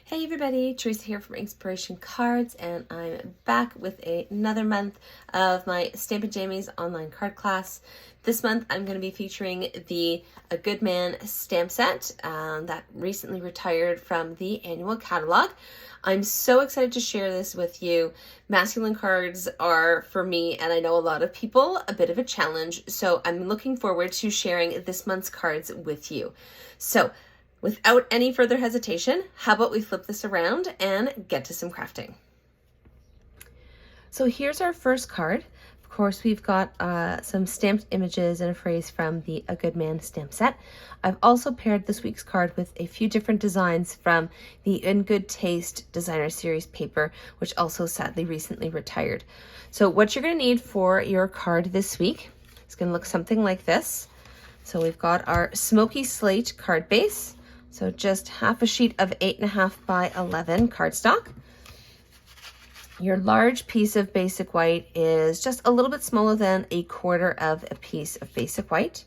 Hey everybody, Teresa here from Inspiration Cards, and I'm back with another month of my Stamp Jammies online card class. This month I'm going to be featuring the A Good Man stamp set that recently retired from the annual catalog. I'm so excited to share this with you. Masculine cards are, for me, and I know a lot of people, a bit of a challenge, so I'm looking forward to sharing this month's cards with you. So, without any further hesitation, how about we flip this around and get to some crafting? So here's our first card. Of course, we've got some stamped images and a phrase from the A Good Man stamp set. I've also paired this week's card with a few different designs from the In Good Taste designer series paper, which also sadly recently retired. So what you're going to need for your card this week is going to look something like this. So we've got our Smoky Slate card base. So just half a sheet of 8.5 by 11 cardstock. Your large piece of basic white is just a little bit smaller than a quarter of a piece of basic white.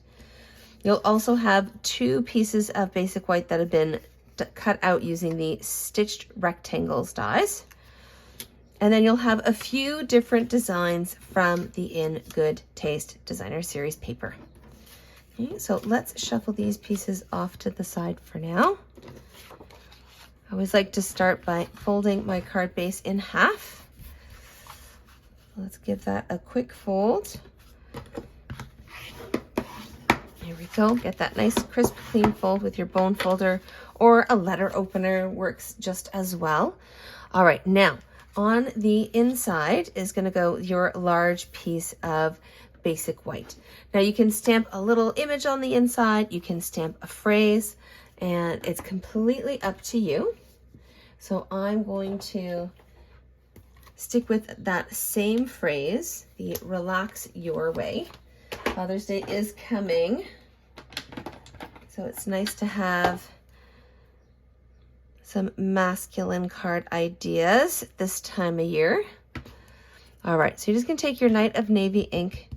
You'll also have 2 pieces of basic white that have been cut out using the stitched rectangles dies. And then you'll have a few different designs from the In Good Taste designer series paper. Okay, so let's shuffle these pieces off to the side for now. I always like to start by folding my card base in half. Let's give that a quick fold. There we go. Get that nice, crisp, clean fold with your bone folder, or a letter opener works just as well. All right, now on the inside is going to go your large piece of basic white. Now you can stamp a little image on the inside, you can stamp a phrase, and it's completely up to you. So I'm going to stick with that same phrase, the relax your way. Father's Day is coming, so it's nice to have some masculine card ideas this time of year. All right, so you're just gonna take your Night of Navy ink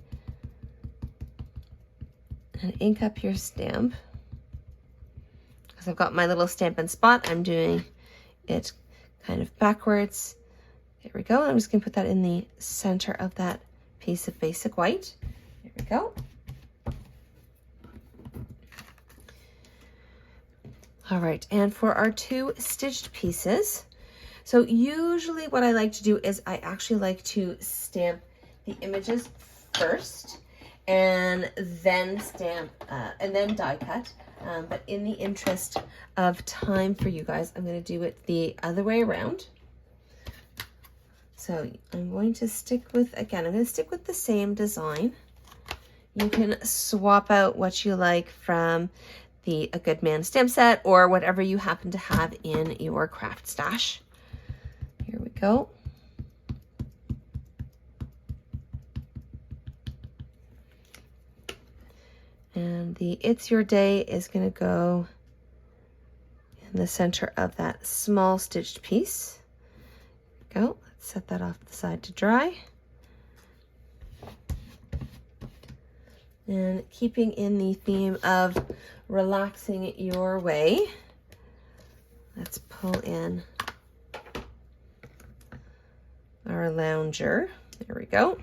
and ink up your stamp. Because I've got my little Stampin' Spot, I'm doing it kind of backwards. There we go. I'm just going to put that in the center of that piece of basic white. There we go. All right, and for our 2 stitched pieces, so usually what I like to do is I actually like to stamp the images first, and then stamp and then die cut, but in the interest of time for you guys, I'm going to do it the other way around. So I'm going to stick with, again, I'm going to stick with the same design. You can swap out what you like from the A Good Man stamp set or whatever you happen to have in your craft stash. Here we go. And the It's Your Day is going to go in the center of that small stitched piece. Go. Let's set that off to the side to dry. And keeping in the theme of relaxing your way, let's pull in our lounger. There we go.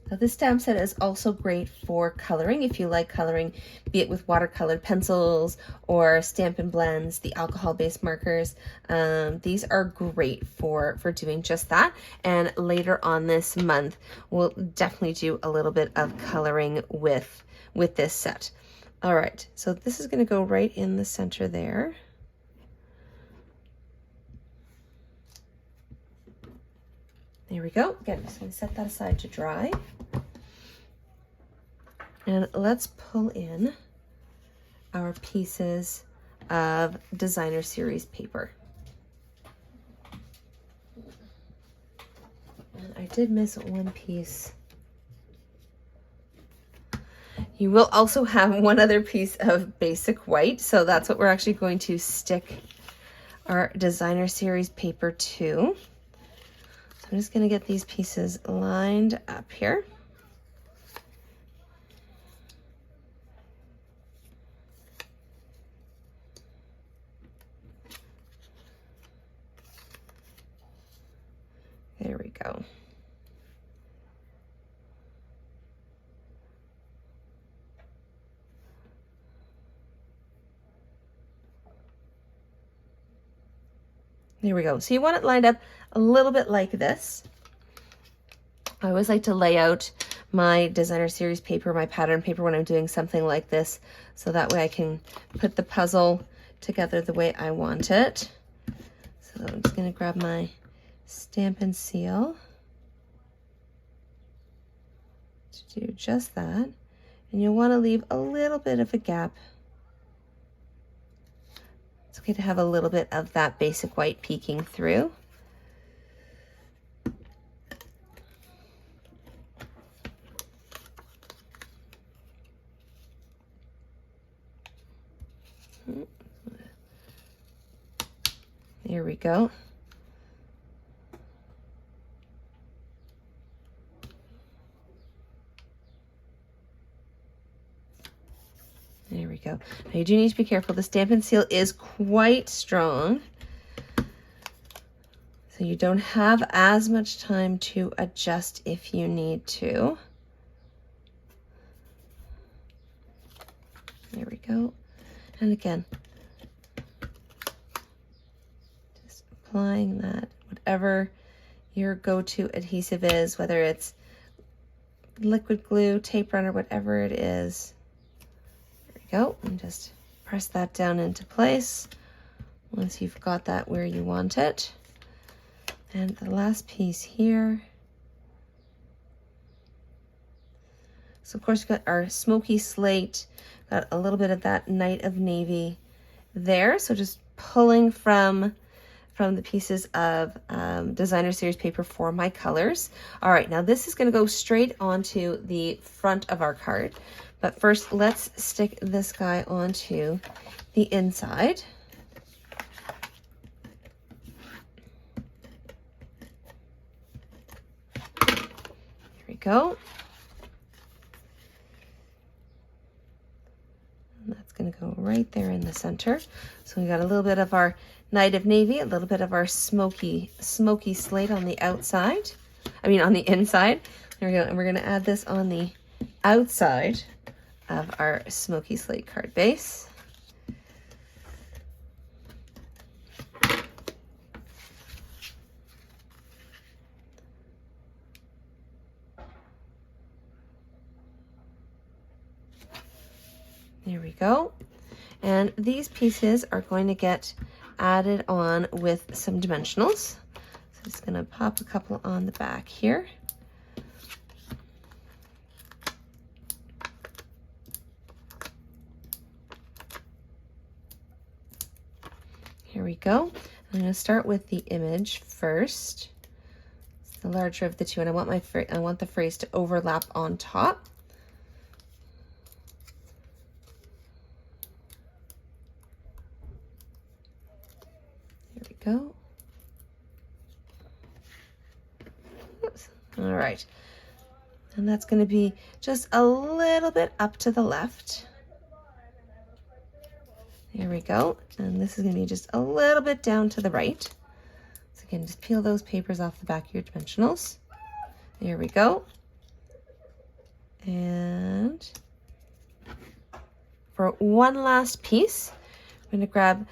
Now this stamp set is also great for coloring if you like coloring, be it with watercolored pencils or Stampin' Blends, the alcohol-based markers. These are great for doing just that. And later on this month, we'll definitely do a little bit of coloring with this set. All right, so this is going to go right in the center there. There we go. Again, just going to set that aside to dry. And let's pull in our pieces of designer series paper. And I did miss one piece. You will also have one other piece of basic white, so that's what we're actually going to stick our designer series paper to. I'm just going to get these pieces lined up here. There we go. So you want it lined up a little bit like this. I always like to lay out my designer series paper, my pattern paper, when I'm doing something like this, so that way I can put the puzzle together the way I want it. So I'm just going to grab my Stamp and Seal to do just that. And you'll want to leave a little bit of a gap. It's okay to have a little bit of that basic white peeking through. There we go. There we go. Now you do need to be careful. The Stamp and Seal is quite strong, so you don't have as much time to adjust if you need to. There we go. And again, just applying that, whatever your go-to adhesive is, whether it's liquid glue, tape runner, whatever it is. There we go. And just press that down into place once you've got that where you want it. And the last piece here. So of course we've got our smoky slate, got a little bit of that Night of Navy there. So just pulling from the pieces of designer series paper for my colors. All right, now this is going to go straight onto the front of our card. But first, let's stick this guy onto the inside. There we go. And that's going to go right there in the center. So we got a little bit of our Night of Navy, a little bit of our smoky slate on the outside. I mean on the inside. There we go. And we're going to add this on the outside of our smoky slate card base. There we go. And these pieces are going to get added on with some dimensionals. So I'm just going to pop a couple on the back here. Here we go. I'm going to start with the image first. It's the larger of the two, and I want the phrase to overlap on top. There we go. Oops. All right. And that's going to be just a little bit up to the left. There we go. And this is going to be just a little bit down to the right. So again, just peel those papers off the back of your dimensionals. There we go. And for one last piece, I'm going to grab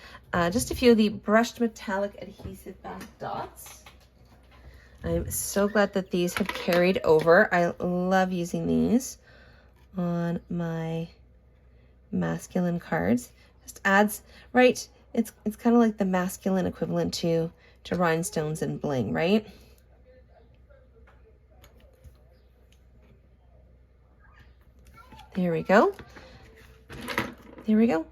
just a few of the brushed metallic adhesive back dots. I'm so glad that these have carried over. I love using these on my masculine cards. Just adds, right? It's kind of like the masculine equivalent to rhinestones and bling, right? There we go. There we go.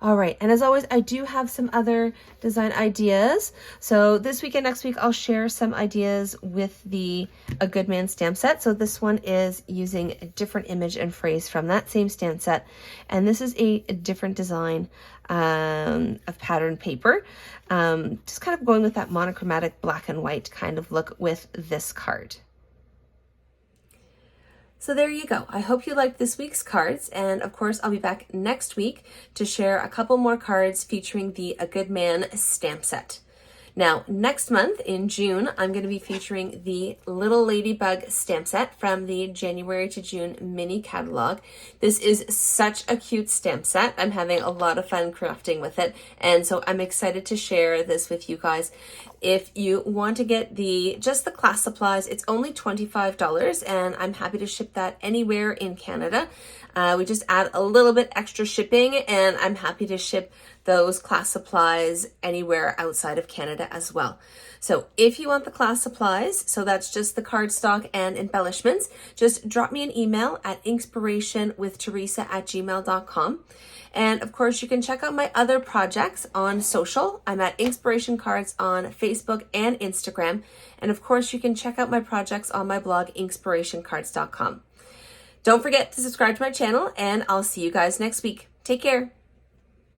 All right, and as always, I do have some other design ideas. So this week and next week, I'll share some ideas with the A Good Man stamp set. So this one is using a different image and phrase from that same stamp set. And this is a different design of pattern paper. Just kind of going with that monochromatic black and white kind of look with this card. So there you go. I hope you liked this week's cards, and of course I'll be back next week to share a couple more cards featuring the A Good Man stamp set. Now, next month in June, I'm going to be featuring the Little Ladybug stamp set from the January to June mini catalog. This is such a cute stamp set. I'm having a lot of fun crafting with it, and so I'm excited to share this with you guys. If you want to get just the class supplies, it's only $25, and I'm happy to ship that anywhere in Canada. We just add a little bit extra shipping, and I'm happy to ship those class supplies anywhere outside of Canada as well. So if you want the class supplies, so that's just the cardstock and embellishments, just drop me an email at inspirationwiththeresa@gmail.com. And of course, you can check out my other projects on social. I'm at Inspiration Cards on Facebook and Instagram. And of course, you can check out my projects on my blog, inspirationcards.com. Don't forget to subscribe to my channel, and I'll see you guys next week. Take care.